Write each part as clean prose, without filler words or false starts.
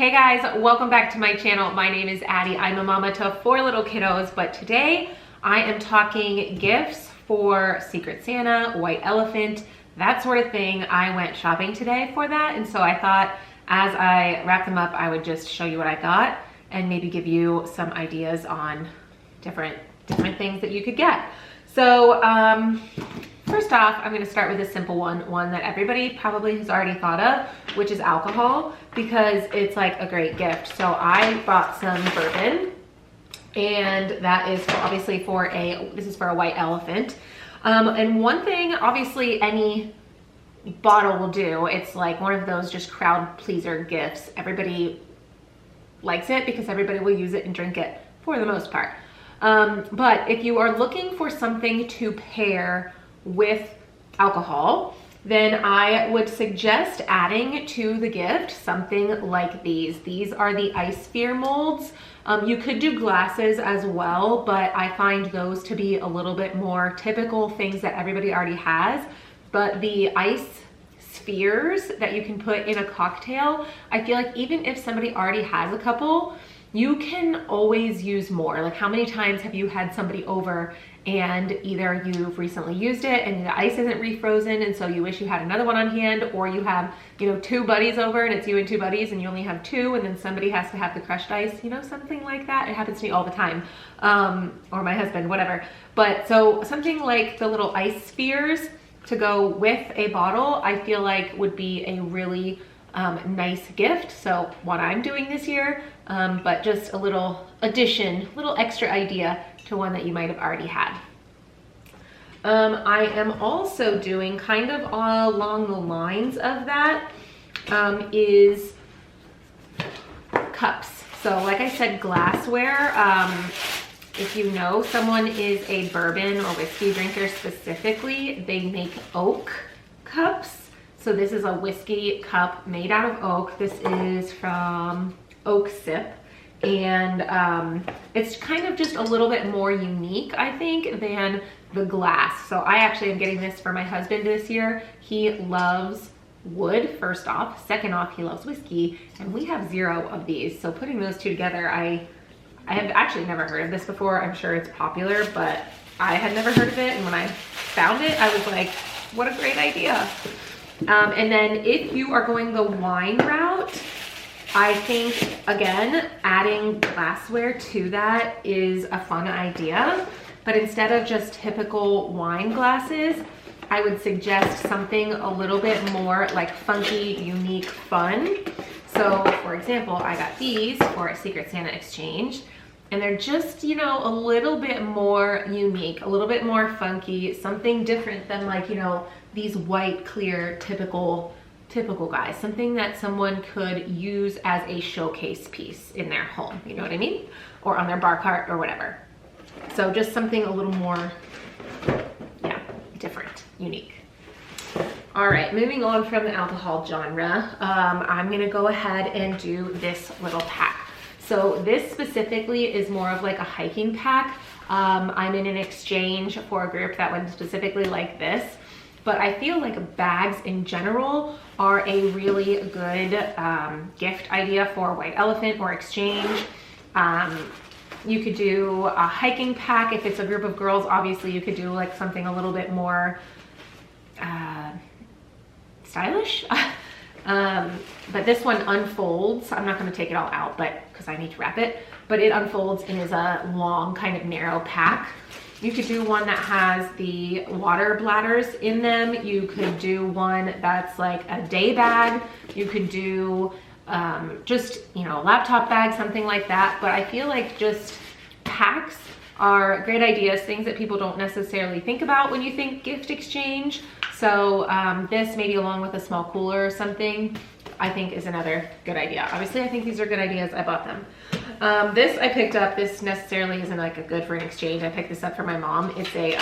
Hey guys, welcome back to my channel. My name is Addie. I'm a mama to 4 little kiddos, but today I am talking gifts for Secret Santa, White Elephant, that sort of thing. I went shopping today for that, and so I thought as I wrap them up, I would just show you what I got and maybe give you some ideas on different things that you could get. So first off, I'm going to start with a simple one that everybody probably has already thought of, which is alcohol, because it's like a great gift. So I bought some bourbon, and that is obviously this is for a White Elephant. And one thing, obviously any bottle will do. It's like one of those just crowd pleaser gifts. Everybody likes it because everybody will use it and drink it for the most part. But if you are looking for something to pair with alcohol, then I would suggest adding to the gift something like these. These are the ice sphere molds. You could do glasses as well, but I find those to be a little bit more typical things that everybody already has. But the ice spheres that you can put in a cocktail, I feel like even if somebody already has a couple, you can always use more. Like, how many times have you had somebody over and either you've recently used it and the ice isn't refrozen and so you wish you had another one on hand, or you have, you know, 2 buddies over and it's you and 2 buddies and you only have 2 and then somebody has to have the crushed ice, you know, something like that. It happens to me all the time. Or my husband, whatever. But so something like the little ice spheres to go with a bottle, I feel like would be a really nice gift. So what I'm doing this year, but just a little addition, little extra idea to one that you might have already had. I am also doing kind of along the lines of that, is cups. So like I said, glassware. If you know someone is a bourbon or whiskey drinker specifically, they make oak cups. So this is a whiskey cup made out of oak. This is from Oak Sip. And it's kind of just a little bit more unique, I think, than the glass. So I actually am getting this for my husband this year. He loves wood, first off. Second off, he loves whiskey. And we have 0 of these. So putting those 2 together, I have actually never heard of this before. I'm sure it's popular, but I had never heard of it. And when I found it, I was like, what a great idea. And then if you are going the wine route, I think, again, adding glassware to that is a fun idea. But instead of just typical wine glasses, I would suggest something a little bit more like funky, unique, fun. So, for example, I got these for a Secret Santa exchange. And they're just, you know, a little bit more unique, a little bit more funky, something different than, like, you know, these white, clear, typical guys. Something that someone could use as a showcase piece in their home, you know what I mean? Or on their bar cart or whatever. So just something a little more, yeah, different, unique. All right, moving on from the alcohol genre, I'm gonna go ahead and do this little pack. So this specifically is more of like a hiking pack. I'm in an exchange for a group that would specifically like this, but I feel like bags in general are a really good gift idea for White Elephant or exchange. You could do a hiking pack. If it's a group of girls, obviously you could do like something a little bit more stylish. But this one unfolds. I'm not going to take it all out, but because I need to wrap it, but it unfolds and is a long kind of narrow pack. You could do one that has the water bladders in them. You could do one that's like a day bag. You could do just, you know, a laptop bag, something like that. But I feel like just packs are great ideas, things that people don't necessarily think about when you think gift exchange. So this, maybe along with a small cooler or something, I think is another good idea. Obviously, I think these are good ideas. I bought them. This I picked up. This necessarily isn't like a good for an exchange. I picked this up for my mom. It's a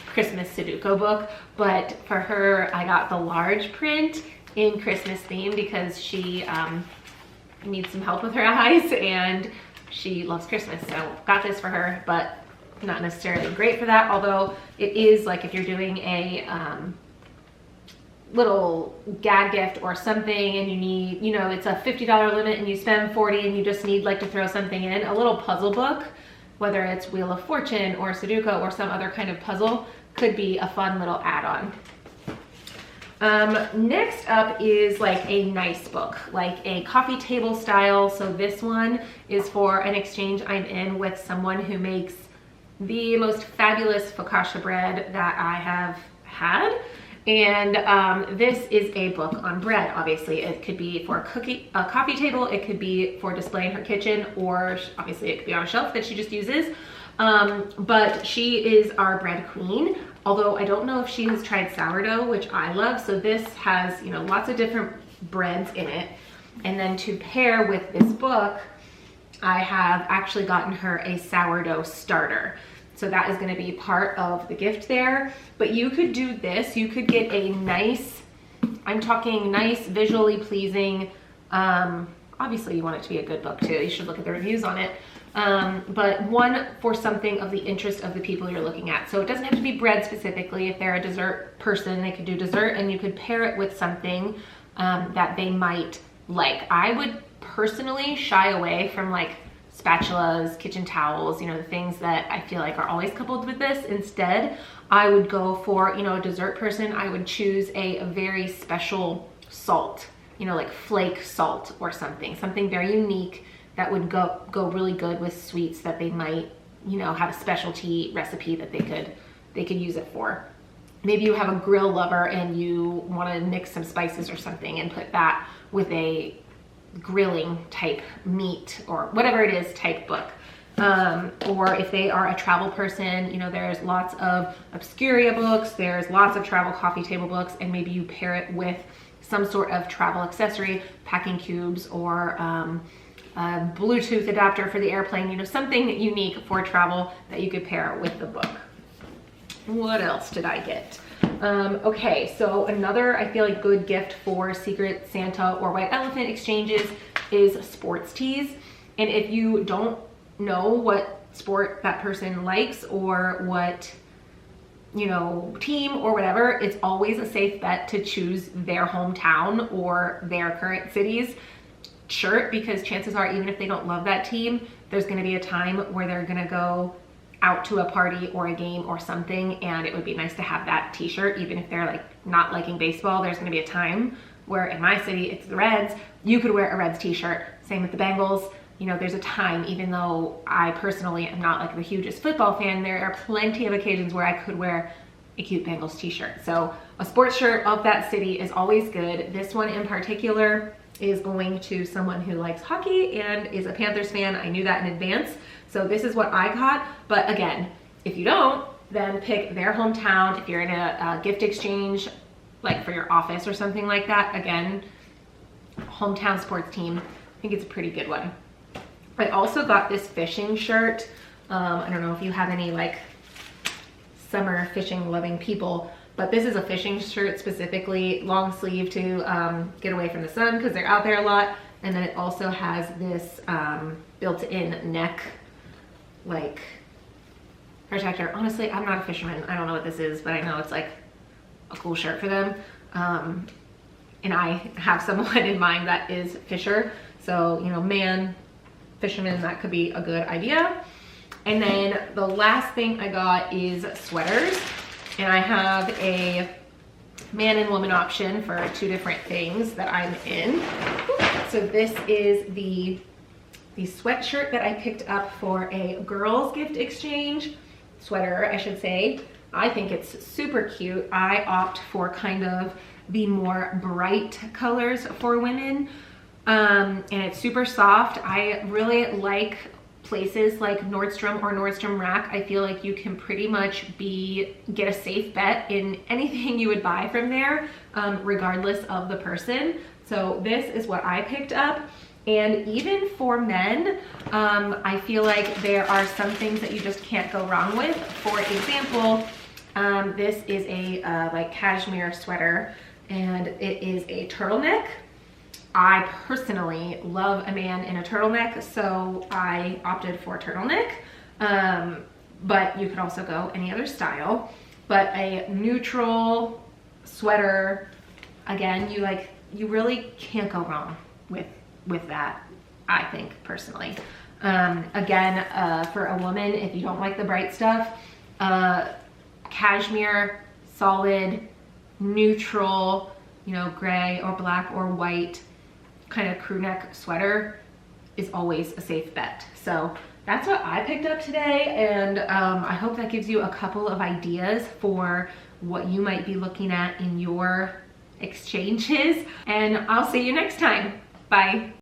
Christmas Sudoku book, but for her, I got the large print in Christmas theme because she needs some help with her eyes and she loves Christmas. So got this for her, but not necessarily great for that. Although it is like if you're doing a little gag gift or something, and you need, you know, it's a $50 limit and you spend 40 and you just need like to throw something in, a little puzzle book, whether it's Wheel of Fortune or Sudoku or some other kind of puzzle, could be a fun little add-on. Next up is like a nice book, like a coffee table style. So this one is for an exchange I'm in with someone who makes the most fabulous focaccia bread that I have had. And this is a book on bread. Obviously it could be for a coffee table, it could be for display in her kitchen, or obviously it could be on a shelf that she just uses. But she is our bread queen, although I don't know if she has tried sourdough, which I love. So this has, you know, lots of different breads in it. And then to pair with this book, I have actually gotten her a sourdough starter. So that is going to be part of the gift there. But you could do this. You could get a nice, I'm talking nice, visually pleasing, obviously you want it to be a good book too. You should look at the reviews on it. But one for something of the interest of the people you're looking at. So it doesn't have to be bread specifically. If they're a dessert person, they could do dessert, and you could pair it with something that they might like. I would personally shy away from like spatulas, kitchen towels, you know, the things that I feel like are always coupled with this. Instead, I would go for, you know, a dessert person. I would choose a very special salt, you know, like flake salt or something very unique that would go really good with sweets that they might, you know, have a specialty recipe that they could use it for. Maybe you have a grill lover and you want to mix some spices or something and put that with a grilling type meat or whatever it is type book. Or if they are a travel person, you know, there's lots of Obscuria books, there's lots of travel coffee table books, and maybe you pair it with some sort of travel accessory, packing cubes, or a Bluetooth adapter for the airplane, you know, something unique for travel that you could pair with the book. What else did I get? Okay, so another, I feel like, good gift for Secret Santa or White Elephant exchanges is sports tees. And if you don't know what sport that person likes or what, you know, team or whatever, it's always a safe bet to choose their hometown or their current city's shirt, because chances are, even if they don't love that team, there's going to be a time where they're going to go out to a party or a game or something, and it would be nice to have that t-shirt. Even if they're like not liking baseball, there's going to be a time where in my city it's the Reds, you could wear a Reds t-shirt. Same with the Bengals. You know, there's a time, even though I personally am not like the hugest football fan, there are plenty of occasions where I could wear a cute Bengals t-shirt. So a sports shirt of that city is always good. This one in particular is going to someone who likes hockey and is a Panthers fan. I knew that in advance. So this is what I got. But again, if you don't, then pick their hometown. If you're in a gift exchange, like for your office or something like that, again, hometown sports team, I think it's a pretty good one. I also got this fishing shirt. I don't know if you have any like summer fishing loving people, but this is a fishing shirt specifically, long sleeve to get away from the sun because they're out there a lot. And then it also has this built-in neck like protector. Honestly, I'm not a fisherman. I don't know what this is, but I know it's like a cool shirt for them. And I have someone in mind that is fisher. So, you know, man, fisherman, that could be a good idea. And then the last thing I got is sweaters. And I have a man and woman option for two different things that I'm in. So this is the sweatshirt that I picked up for a girls gift exchange, sweater I should say. I think it's super cute. I opt for kind of the more bright colors for women. And it's super soft. I really like places like Nordstrom or Nordstrom Rack. I feel like you can pretty much get a safe bet in anything you would buy from there, regardless of the person. So this is what I picked up. And even for men, I feel like there are some things that you just can't go wrong with. For example, this is a like cashmere sweater, and it is a turtleneck. I personally love a man in a turtleneck, so I opted for a turtleneck, but you could also go any other style. But a neutral sweater again, you really can't go wrong with that, I think, personally. Again, for a woman, if you don't like the bright stuff, cashmere, solid, neutral, you know, gray or black or white kind of crew neck sweater is always a safe bet. So that's what I picked up today, and I hope that gives you a couple of ideas for what you might be looking at in your exchanges, and I'll see you next time. Bye.